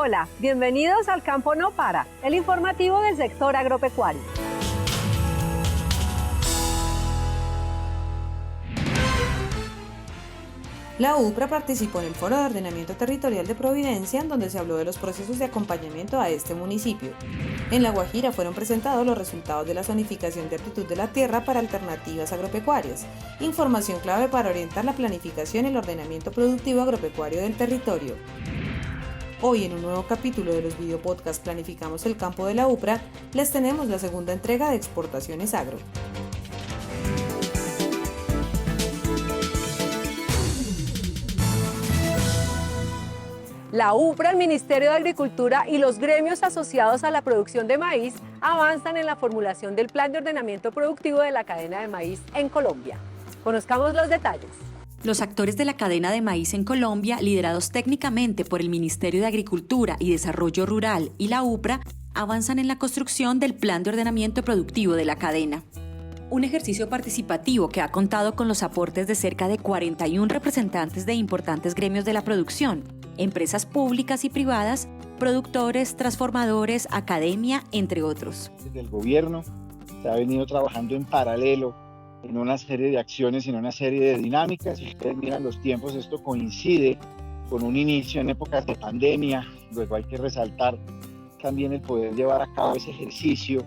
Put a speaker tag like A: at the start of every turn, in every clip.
A: Hola, bienvenidos al Campo No Para, el informativo del sector agropecuario.
B: La UPRA participó en el Foro de Ordenamiento Territorial de Providencia, en donde se habló de los procesos de acompañamiento a este municipio. En La Guajira fueron presentados los resultados de la zonificación de aptitud de la tierra para alternativas agropecuarias, información clave para orientar la planificación y el ordenamiento productivo agropecuario del territorio. Hoy, en un nuevo capítulo de los videopodcasts Planificamos el Campo de la UPRA, les tenemos la segunda entrega de Exportaciones Agro.
A: La UPRA, el Ministerio de Agricultura y los gremios asociados a la producción de maíz avanzan en la formulación del Plan de Ordenamiento Productivo de la cadena de maíz en Colombia. Conozcamos los detalles.
C: Los actores de la cadena de maíz en Colombia, liderados técnicamente por el Ministerio de Agricultura y Desarrollo Rural y la UPRA, avanzan en la construcción del Plan de Ordenamiento Productivo de la cadena. Un ejercicio participativo que ha contado con los aportes de cerca de 41 representantes de importantes gremios de la producción, empresas públicas y privadas, productores, transformadores, academia, entre otros.
D: Desde el gobierno se ha venido trabajando en paralelo en una serie de acciones, en una serie de dinámicas. Si ustedes miran los tiempos, esto coincide con un inicio en épocas de pandemia. Luego hay que resaltar también el poder llevar a cabo ese ejercicio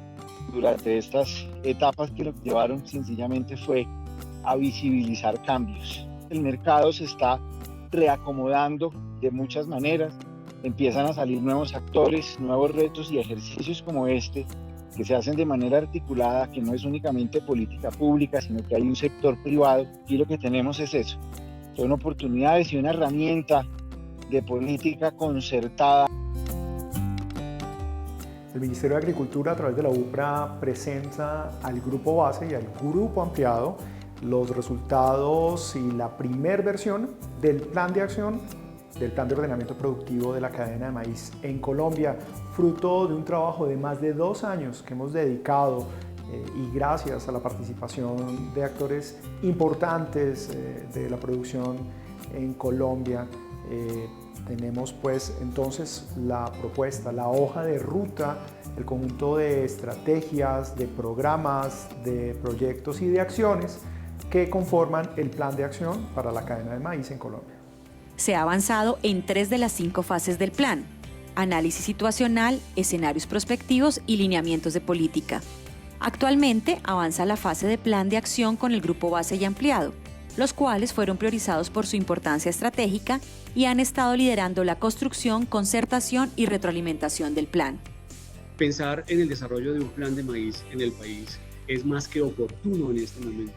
D: durante estas etapas que lo que llevaron sencillamente fue a visibilizar cambios. El mercado se está reacomodando de muchas maneras, empiezan a salir nuevos actores, nuevos retos y ejercicios como este que se hacen de manera articulada, que no es únicamente política pública, sino que hay un sector privado y lo que tenemos es eso, son oportunidades y una herramienta de política concertada.
E: El Ministerio de Agricultura, a través de la UPRA, presenta al grupo base y al grupo ampliado los resultados y la primer versión del plan de acción del Plan de Ordenamiento Productivo de la cadena de maíz en Colombia, fruto de un trabajo de más de 2 años que hemos dedicado y gracias a la participación de actores importantes de la producción en Colombia. Tenemos pues entonces la propuesta, la hoja de ruta, el conjunto de estrategias, de programas, de proyectos y de acciones que conforman el plan de acción para la cadena de maíz en Colombia.
C: Se ha avanzado en 3 de las 5 fases del plan: análisis situacional, escenarios prospectivos y lineamientos de política. Actualmente avanza la fase de plan de acción con el grupo base y ampliado, los cuales fueron priorizados por su importancia estratégica y han estado liderando la construcción, concertación y retroalimentación del plan.
F: Pensar en el desarrollo de un plan de maíz en el país es más que oportuno en este momento.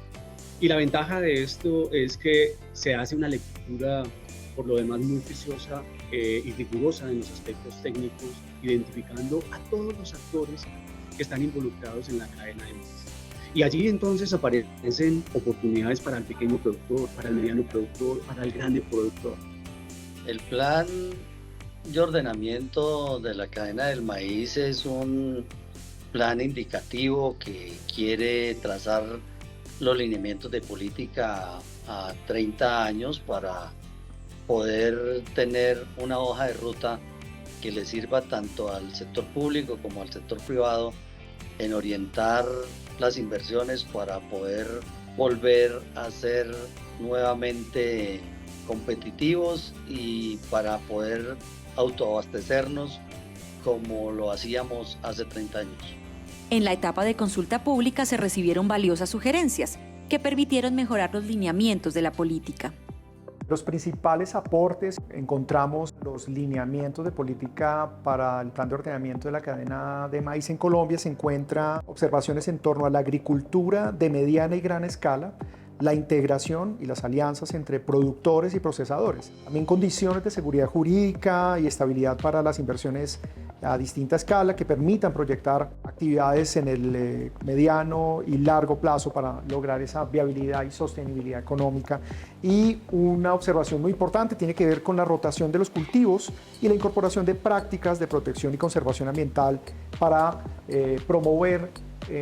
F: Y la ventaja de esto es que se hace una lectura, por lo demás, muy juiciosa y rigurosa en los aspectos técnicos, identificando a todos los actores que están involucrados en la cadena de maíz. Y allí entonces aparecen oportunidades para el pequeño productor, para el mediano productor, para el grande productor.
G: El plan de ordenamiento de la cadena del maíz es un plan indicativo que quiere trazar los lineamientos de política a 30 años para poder tener una hoja de ruta que le sirva tanto al sector público como al sector privado en orientar las inversiones para poder volver a ser nuevamente competitivos y para poder autoabastecernos como lo hacíamos hace 30 años.
C: En la etapa de consulta pública se recibieron valiosas sugerencias que permitieron mejorar los lineamientos de la política.
E: Los principales aportes encontramos los lineamientos de política para el plan de ordenamiento de la cadena de maíz en Colombia. Se encuentran observaciones en torno a la agricultura de mediana y gran escala, la integración y las alianzas entre productores y procesadores. También condiciones de seguridad jurídica y estabilidad para las inversiones a distinta escala que permitan proyectar actividades en el mediano y largo plazo para lograr esa viabilidad y sostenibilidad económica. Y una observación muy importante tiene que ver con la rotación de los cultivos y la incorporación de prácticas de protección y conservación ambiental para promover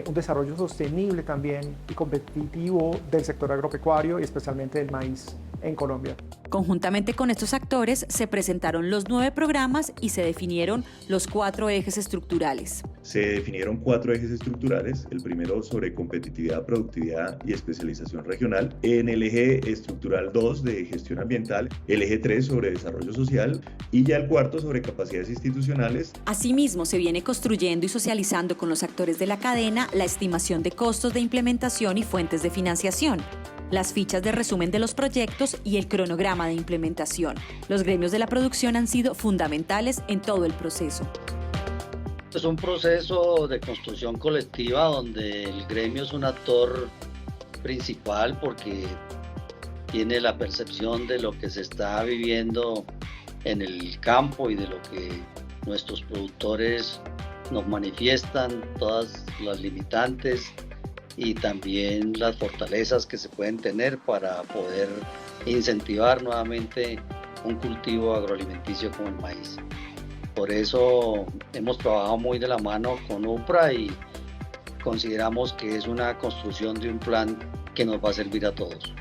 E: un desarrollo sostenible también y competitivo del sector agropecuario y especialmente del maíz en Colombia.
C: Conjuntamente con estos actores se presentaron los 9 programas y se definieron los 4 ejes estructurales.
H: Se definieron 4 ejes estructurales, el primero sobre competitividad, productividad y especialización regional, en el eje estructural 2 de gestión ambiental, el eje 3 sobre desarrollo social y ya el cuarto sobre capacidades institucionales.
C: Asimismo, se viene construyendo y socializando con los actores de la cadena la estimación de costos de implementación y fuentes de financiación, las fichas de resumen de los proyectos y el cronograma de implementación. Los gremios de la producción han sido fundamentales en todo el proceso.
G: Es un proceso de construcción colectiva donde el gremio es un actor principal porque tiene la percepción de lo que se está viviendo en el campo y de lo que nuestros productores nos manifiestan, todas las limitantes y también las fortalezas que se pueden tener para poder incentivar nuevamente un cultivo agroalimenticio como el maíz. Por eso hemos trabajado muy de la mano con UPRA y consideramos que es una construcción de un plan que nos va a servir a todos.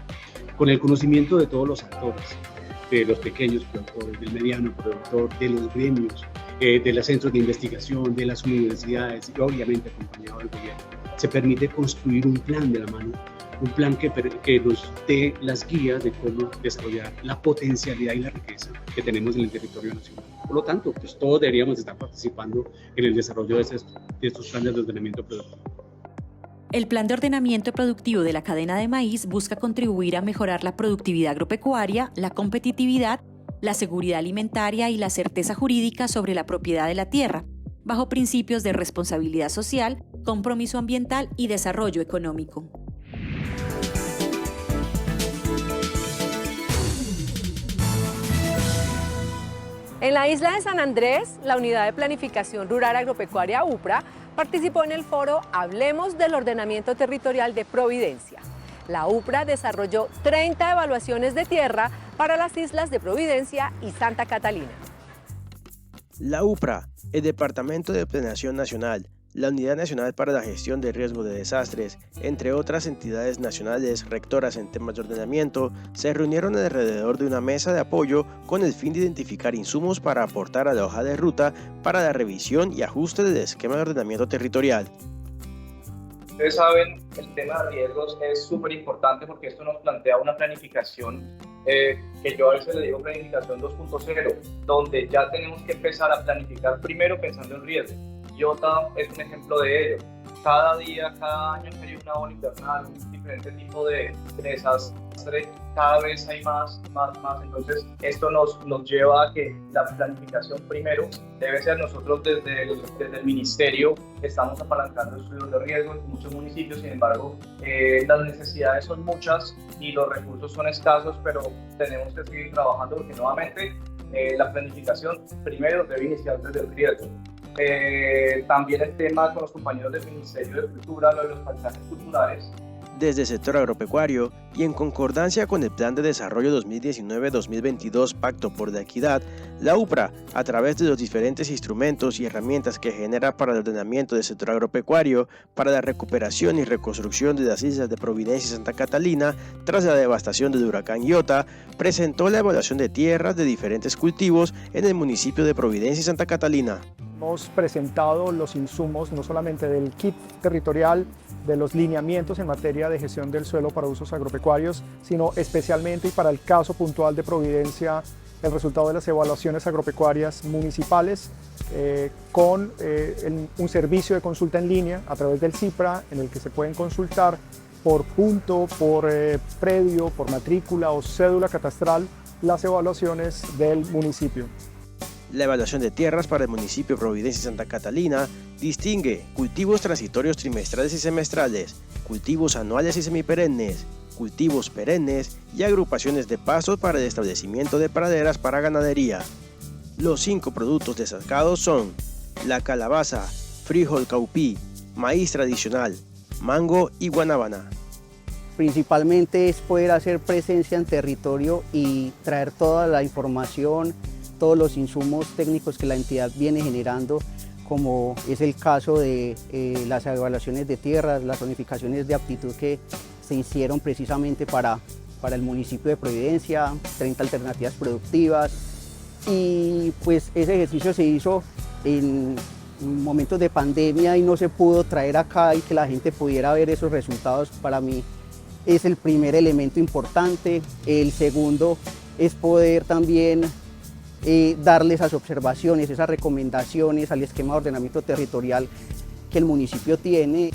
F: Con el conocimiento de todos los actores, de los pequeños productores, del mediano productor, de los gremios, de los centros de investigación, de las universidades y obviamente acompañado del gobierno, se permite construir un plan de la mano, un plan que nos dé las guías de cómo desarrollar la potencialidad y la riqueza que tenemos en el territorio nacional. Por lo tanto, pues todos deberíamos estar participando en el desarrollo de estos planes de ordenamiento productivo.
C: El Plan de Ordenamiento Productivo de la Cadena de Maíz busca contribuir a mejorar la productividad agropecuaria, la competitividad, la seguridad alimentaria y la certeza jurídica sobre la propiedad de la tierra, bajo principios de responsabilidad social, compromiso ambiental y desarrollo económico.
A: En la isla de San Andrés, la Unidad de Planificación Rural Agropecuaria UPRA participó en el foro Hablemos del Ordenamiento Territorial de Providencia. La UPRA desarrolló 30 evaluaciones de tierra para las islas de Providencia y Santa Catalina.
I: La UPRA, el Departamento de Planeación Nacional, la Unidad Nacional para la Gestión de Riesgo de Desastres, entre otras entidades nacionales rectoras en temas de ordenamiento, se reunieron alrededor de una mesa de apoyo con el fin de identificar insumos para aportar a la hoja de ruta para la revisión y ajuste del esquema de ordenamiento territorial.
J: Ustedes saben, el tema de riesgos es súper importante porque esto nos plantea una planificación que yo a veces le digo planificación 2.0, donde ya tenemos que empezar a planificar primero pensando en riesgos. IOTA es un ejemplo de ello. Cada día, cada año que hay una ola invernal, un diferente tipo de desastre, cada vez hay más. Entonces, esto nos lleva a que la planificación primero debe ser nosotros desde el ministerio. Estamos apalancando estudios de riesgo en muchos municipios, sin embargo, las necesidades son muchas y los recursos son escasos, pero tenemos que seguir trabajando porque nuevamente la planificación primero debe iniciar desde el riesgo. También el tema con los compañeros del Ministerio de Cultura, lo de los paisajes culturales.
I: Desde el sector agropecuario y en concordancia con el Plan de Desarrollo 2019-2022 Pacto por la Equidad, la UPRA, a través de los diferentes instrumentos y herramientas que genera para el ordenamiento del sector agropecuario, para la recuperación y reconstrucción de las islas de Providencia y Santa Catalina tras la devastación del huracán Iota, presentó la evaluación de tierras de diferentes cultivos en el municipio de Providencia y Santa Catalina.
E: Hemos presentado los insumos no solamente del kit territorial, de los lineamientos en materia de gestión del suelo para usos agropecuarios, sino especialmente y para el caso puntual de Providencia, el resultado de las evaluaciones agropecuarias municipales con un servicio de consulta en línea a través del CIPRA en el que se pueden consultar por punto, por predio, por matrícula o cédula catastral las evaluaciones del municipio.
I: La evaluación de tierras para el municipio de Providencia y Santa Catalina distingue cultivos transitorios trimestrales y semestrales, cultivos anuales y semiperennes, cultivos perennes y agrupaciones de pastos para el establecimiento de praderas para ganadería. Los 5 productos destacados son la calabaza, frijol caupí, maíz tradicional, mango y guanábana.
K: Principalmente es poder hacer presencia en territorio y traer toda la información, todos los insumos técnicos que la entidad viene generando, como es el caso de las evaluaciones de tierras, las zonificaciones de aptitud que se hicieron precisamente para para el municipio de Providencia, 30 alternativas productivas, y pues ese ejercicio se hizo en momentos de pandemia y no se pudo traer acá y que la gente pudiera ver esos resultados. Para mí es el primer elemento importante. El segundo es poder también darle esas observaciones, esas recomendaciones al esquema de ordenamiento territorial que el municipio tiene.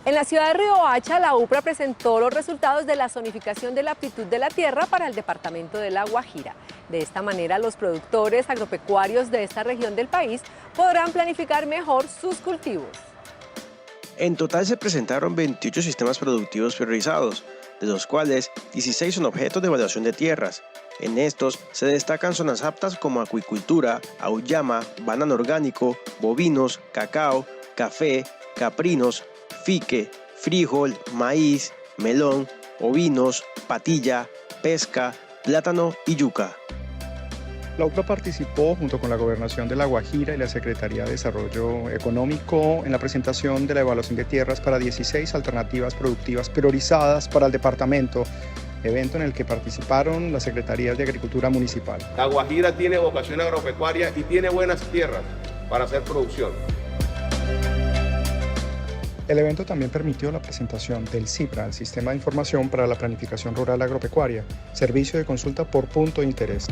A: En la ciudad de Riohacha, la UPRA presentó los resultados de la zonificación de la aptitud de la tierra para el departamento de La Guajira. De esta manera, los productores agropecuarios de esta región del país podrán planificar mejor sus cultivos.
I: En total se presentaron 28 sistemas productivos priorizados, de los cuales 16 son objetos de evaluación de tierras. En estos se destacan zonas aptas como acuicultura, auyama, banano orgánico, bovinos, cacao, café, caprinos, fique, frijol, maíz, melón, ovinos, patilla, pesca, plátano y yuca.
E: La UPRA participó junto con la Gobernación de La Guajira y la Secretaría de Desarrollo Económico en la presentación de la evaluación de tierras para 16 alternativas productivas priorizadas para el departamento, evento en el que participaron las Secretarías de Agricultura Municipal.
L: La Guajira tiene vocación agropecuaria y tiene buenas tierras para hacer producción.
E: El evento también permitió la presentación del CIPRA, el Sistema de Información para la Planificación Rural Agropecuaria, servicio de consulta por punto de interés.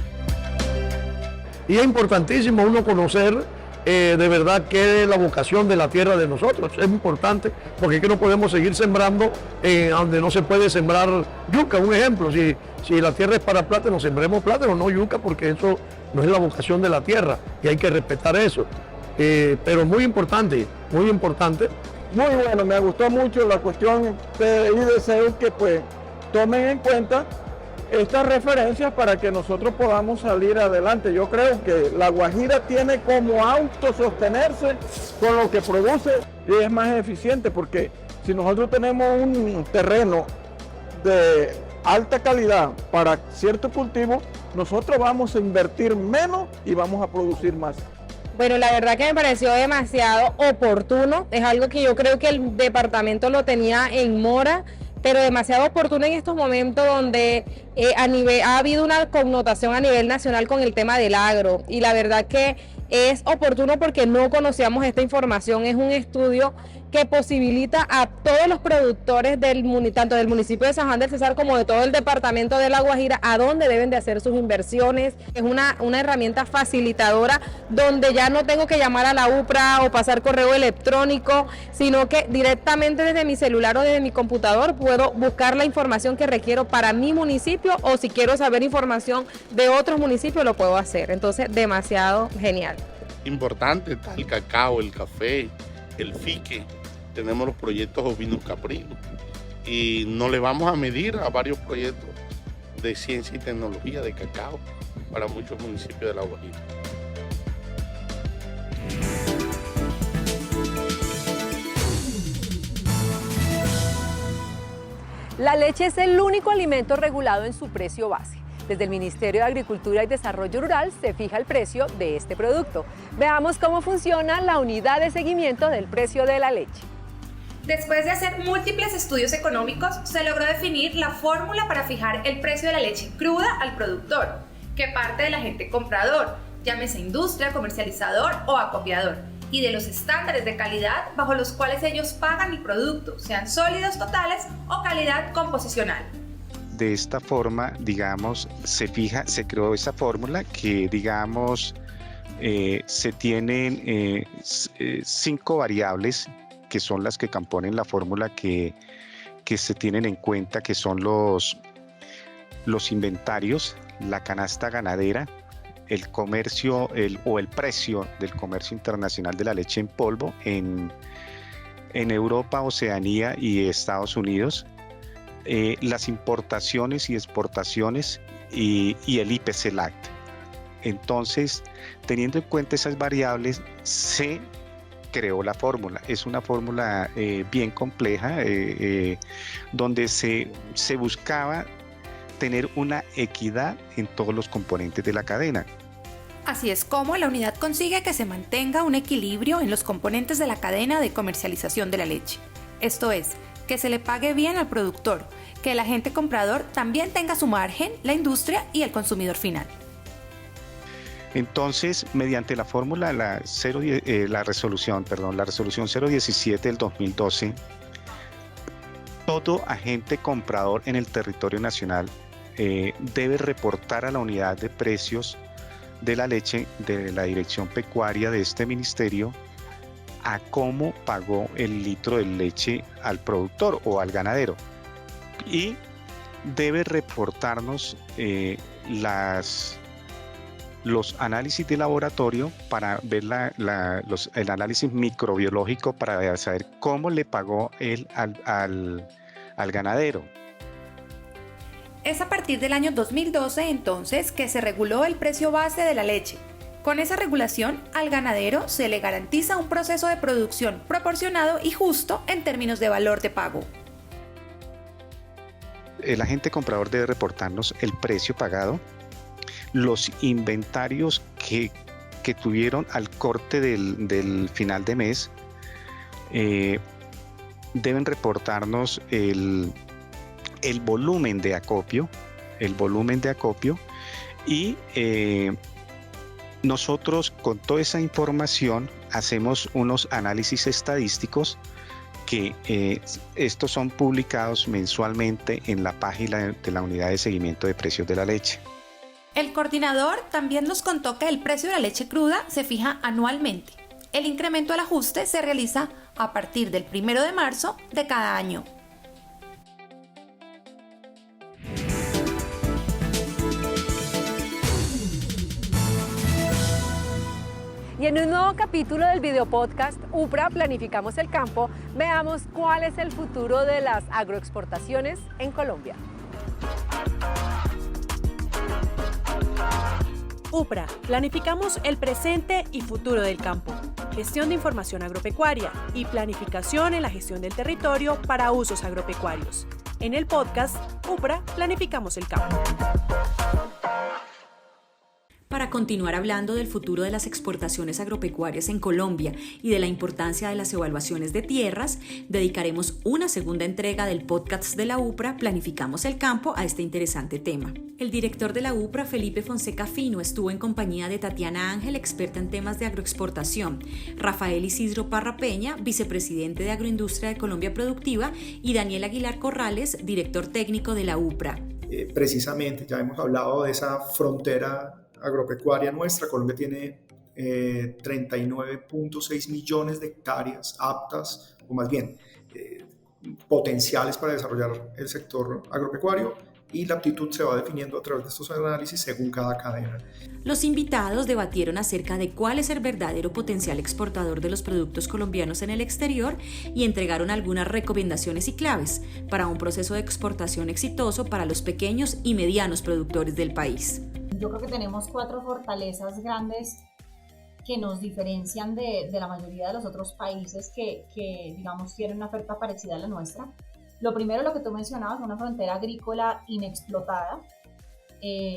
M: Y es importantísimo uno conocer de verdad qué es la vocación de la tierra de nosotros. Es importante porque aquí no podemos seguir sembrando donde no se puede sembrar yuca. Un ejemplo, si la tierra es para plátano, sembremos plátano, no yuca, porque eso no es la vocación de la tierra y hay que respetar eso. Pero muy importante, muy importante.
N: Muy bueno, me gustó mucho la cuestión y deseo que pues tomen en cuenta estas referencias para que nosotros podamos salir adelante. Yo creo que La Guajira tiene como autosostenerse con lo que produce y es más eficiente, porque si nosotros tenemos un terreno de alta calidad para cierto cultivo, nosotros vamos a invertir menos y vamos a producir más.
O: Bueno, la verdad que me pareció demasiado oportuno, es algo que yo creo que el departamento lo tenía en mora, pero demasiado oportuno en estos momentos donde ha habido una connotación a nivel nacional con el tema del agro, y la verdad que es oportuno porque no conocíamos esta información. Es un estudio que posibilita a todos los productores tanto del municipio de San Juan del Cesar como de todo el departamento de La Guajira a dónde deben de hacer sus inversiones. Es una herramienta facilitadora donde ya no tengo que llamar a la UPRA o pasar correo electrónico, sino que directamente desde mi celular o desde mi computador puedo buscar la información que requiero para mi municipio, o si quiero saber información de otros municipios lo puedo hacer. Entonces, demasiado genial.
L: Importante está el cacao, el café, el fique. Tenemos los proyectos ovinos caprinos y nos le vamos a medir a varios proyectos de ciencia y tecnología de cacao para muchos municipios de La Guajira.
A: La leche es el único alimento regulado en su precio base. Desde el Ministerio de Agricultura y Desarrollo Rural se fija el precio de este producto. Veamos cómo funciona la unidad de seguimiento del precio de la leche.
P: Después de hacer múltiples estudios económicos, se logró definir la fórmula para fijar el precio de la leche cruda al productor, que parte del agente comprador, llámese industria, comercializador o acopiador, y de los estándares de calidad bajo los cuales ellos pagan el producto, sean sólidos totales o calidad composicional.
Q: De esta forma, digamos, se creó esa fórmula que, digamos, se tienen 5 variables que son las que componen la fórmula que se tienen en cuenta, que son los inventarios, la canasta ganadera, el comercio o el precio del comercio internacional de la leche en polvo en Europa, Oceanía y Estados Unidos, las importaciones y exportaciones y el IPC-LAC. Entonces, teniendo en cuenta esas variables, se creó la fórmula. Es una fórmula bien compleja, donde se buscaba tener una equidad en todos los componentes de la cadena.
P: Así es como la unidad consigue que se mantenga un equilibrio en los componentes de la cadena de comercialización de la leche. Esto es, que se le pague bien al productor, que el agente comprador también tenga su margen, la industria y el consumidor final.
Q: Entonces, mediante la fórmula, la resolución 017 del 2012, todo agente comprador en el territorio nacional debe reportar a la unidad de precios de la leche de la Dirección Pecuaria de este ministerio a cómo pagó el litro de leche al productor o al ganadero, y debe reportarnos los análisis de laboratorio para ver el análisis microbiológico para saber cómo le pagó él al ganadero.
P: Es a partir del año 2012 entonces que se reguló el precio base de la leche. Con esa regulación, al ganadero se le garantiza un proceso de producción proporcionado y justo en términos de valor de pago.
Q: El agente comprador debe reportarnos el precio pagado, los inventarios que tuvieron al corte del final de mes, deben reportarnos el volumen de acopio, y nosotros con toda esa información hacemos unos análisis estadísticos que estos son publicados mensualmente en la página de la Unidad de Seguimiento de Precios de la Leche.
P: El coordinador también nos contó que el precio de la leche cruda se fija anualmente. El incremento al ajuste se realiza a partir del 1 de marzo de cada año.
A: Y en un nuevo capítulo del video podcast UPRA Planificamos el Campo, veamos cuál es el futuro de las agroexportaciones en Colombia.
R: UPRA, planificamos el presente y futuro del campo. Gestión de información agropecuaria y planificación en la gestión del territorio para usos agropecuarios. En el podcast UPRA, planificamos el campo.
C: Para continuar hablando del futuro de las exportaciones agropecuarias en Colombia y de la importancia de las evaluaciones de tierras, dedicaremos una segunda entrega del podcast de la UPRA Planificamos el Campo a este interesante tema. El director de la UPRA, Felipe Fonseca Fino, estuvo en compañía de Tatiana Ángel, experta en temas de agroexportación, Rafael Isidro Parra Peña, vicepresidente de Agroindustria de Colombia Productiva, y Daniel Aguilar Corrales, director técnico de la UPRA.
E: Precisamente, ya hemos hablado de esa frontera agropecuaria nuestra. Colombia tiene 39.6 millones de hectáreas aptas, o más bien potenciales para desarrollar el sector agropecuario, y la aptitud se va definiendo a través de estos análisis según cada cadena.
C: Los invitados debatieron acerca de cuál es el verdadero potencial exportador de los productos colombianos en el exterior y entregaron algunas recomendaciones y claves para un proceso de exportación exitoso para los pequeños y medianos productores del país.
S: Yo creo que tenemos 4 fortalezas grandes que nos diferencian de la mayoría de los otros países que digamos, tienen una oferta parecida a la nuestra. Lo primero, lo que tú mencionabas, una frontera agrícola inexplotada.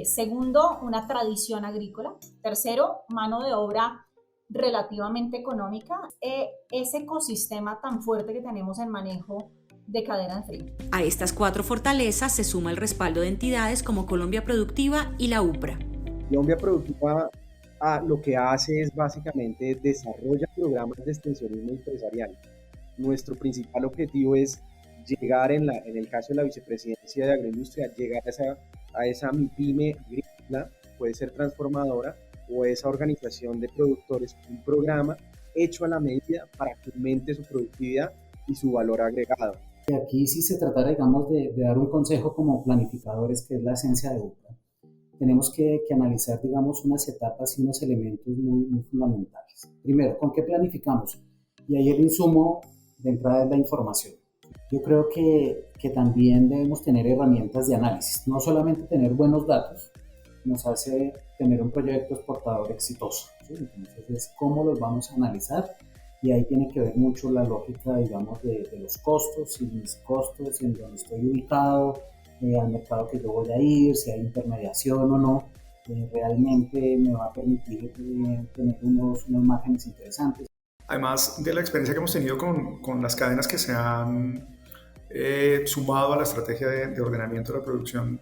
S: Segundo, una tradición agrícola. Tercero, mano de obra relativamente económica. Ese ecosistema tan fuerte que tenemos en manejo de cadena de frío.
C: A estas 4 fortalezas se suma el respaldo de entidades como Colombia Productiva y la UPRA.
T: Colombia Productiva lo que hace es básicamente desarrolla programas de extensionismo empresarial. Nuestro principal objetivo es llegar, en el caso de la vicepresidencia de Agroindustria, llegar a esa MIPYME agrícola, puede ser transformadora, o esa organización de productores, un programa hecho a la medida para que aumente su productividad y su valor agregado.
U: Aquí sí se tratara, digamos, de dar un consejo como planificadores, que es la esencia de UPRA. Tenemos que analizar, digamos, unas etapas y unos elementos muy fundamentales. Primero, ¿con qué planificamos? Y ahí el insumo de entrada es la información. Yo creo que también debemos tener herramientas de análisis. No solamente tener buenos datos nos hace tener un proyecto exportador exitoso, ¿sí? Entonces es cómo los vamos a analizar, y ahí tiene que ver mucho la lógica, digamos, de los costos, y mis costos, en donde estoy ubicado, al mercado que yo voy a ir, si hay intermediación o no. realmente me va a permitir tener unos márgenes interesantes.
E: Además de la experiencia que hemos tenido con las cadenas que se han sumado a la estrategia de ordenamiento de la producción,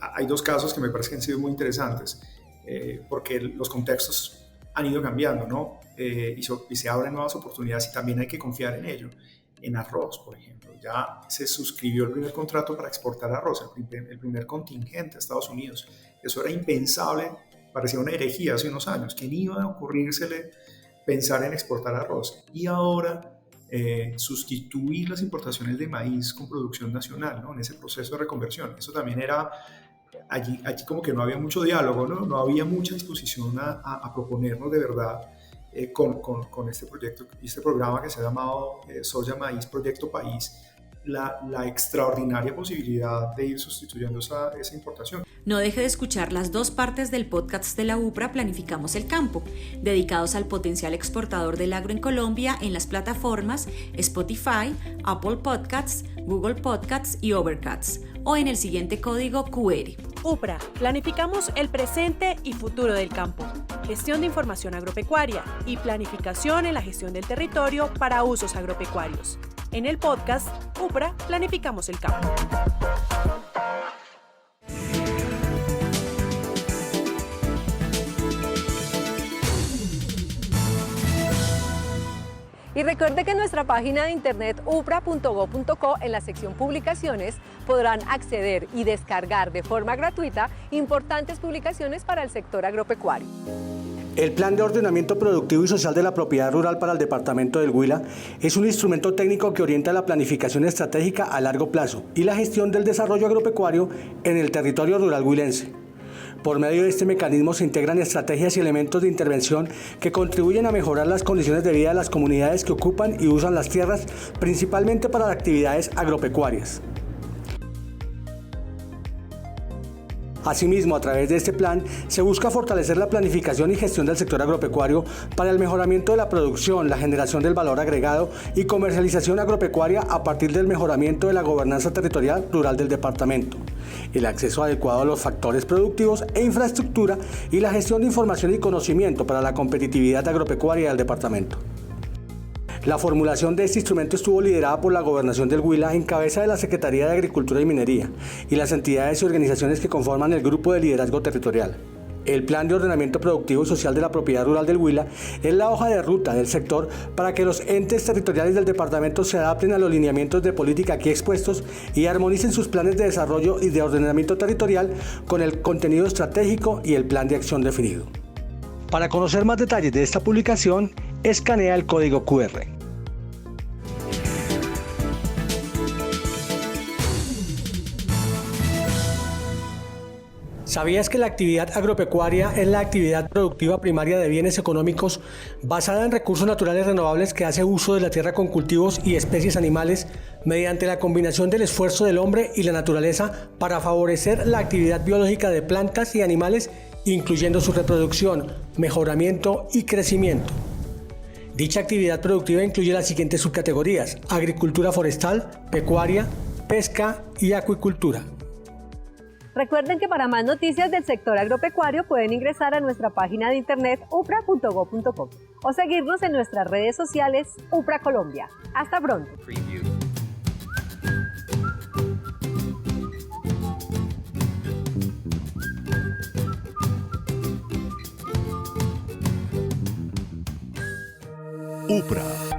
E: hay dos casos que me parece que han sido muy interesantes, porque los contextos han ido cambiando, ¿no? Y se abren nuevas oportunidades y también hay que confiar en ello. En arroz, por ejemplo, ya se suscribió el primer contrato para exportar arroz, el primer contingente a Estados Unidos. Eso era impensable, parecía una herejía hace unos años. ¿Quién iba a ocurrírsele pensar en exportar arroz? Y ahora sustituir las importaciones de maíz con producción nacional, ¿no? En ese proceso de reconversión. Eso también era, allí como que no había mucho diálogo, ¿no? No había mucha disposición a proponernos de verdad con este proyecto, este programa que se ha llamado Soya Maíz Proyecto País, la extraordinaria posibilidad de ir sustituyendo esa importación.
C: No deje de escuchar las dos partes del podcast de la UPRA Planificamos el Campo, dedicados al potencial exportador del agro en Colombia en las plataformas Spotify, Apple Podcasts, Google Podcasts y Overcast, o en el siguiente código QR.
R: UPRA, planificamos el presente y futuro del campo. Gestión de información agropecuaria y planificación en la gestión del territorio para usos agropecuarios. En el podcast UPRA, planificamos el campo.
A: Y recuerde que en nuestra página de internet upra.go.co, en la sección Publicaciones, podrán acceder y descargar de forma gratuita importantes publicaciones para el sector agropecuario.
B: El Plan de Ordenamiento Productivo y Social de la Propiedad Rural para el Departamento del Huila es un instrumento técnico que orienta la planificación estratégica a largo plazo y la gestión del desarrollo agropecuario en el territorio rural huilense. Por medio de este mecanismo se integran estrategias y elementos de intervención que contribuyen a mejorar las condiciones de vida de las comunidades que ocupan y usan las tierras, principalmente para actividades agropecuarias. Asimismo, a través de este plan, se busca fortalecer la planificación y gestión del sector agropecuario para el mejoramiento de la producción, la generación del valor agregado y comercialización agropecuaria a partir del mejoramiento de la gobernanza territorial rural del departamento, el acceso adecuado a los factores productivos e infraestructura y la gestión de información y conocimiento para la competitividad agropecuaria del departamento. La formulación de este instrumento estuvo liderada por la Gobernación del Huila en cabeza de la Secretaría de Agricultura y Minería y las entidades y organizaciones que conforman el Grupo de Liderazgo Territorial. El Plan de Ordenamiento Productivo y Social de la Propiedad Rural del Huila es la hoja de ruta del sector para que los entes territoriales del departamento se adapten a los lineamientos de política aquí expuestos y armonicen sus planes de desarrollo y de ordenamiento territorial con el contenido estratégico y el plan de acción definido. Para conocer más detalles de esta publicación, escanea el código QR. ¿Sabías que la actividad agropecuaria es la actividad productiva primaria de bienes económicos basada en recursos naturales renovables que hace uso de la tierra con cultivos y especies animales mediante la combinación del esfuerzo del hombre y la naturaleza para favorecer la actividad biológica de plantas y animales, incluyendo su reproducción, mejoramiento y crecimiento? Dicha actividad productiva incluye las siguientes subcategorías: agricultura forestal, pecuaria, pesca y acuicultura.
A: Recuerden que para más noticias del sector agropecuario pueden ingresar a nuestra página de internet upra.go.co o seguirnos en nuestras redes sociales UPRA Colombia. Hasta pronto.
V: UPRA.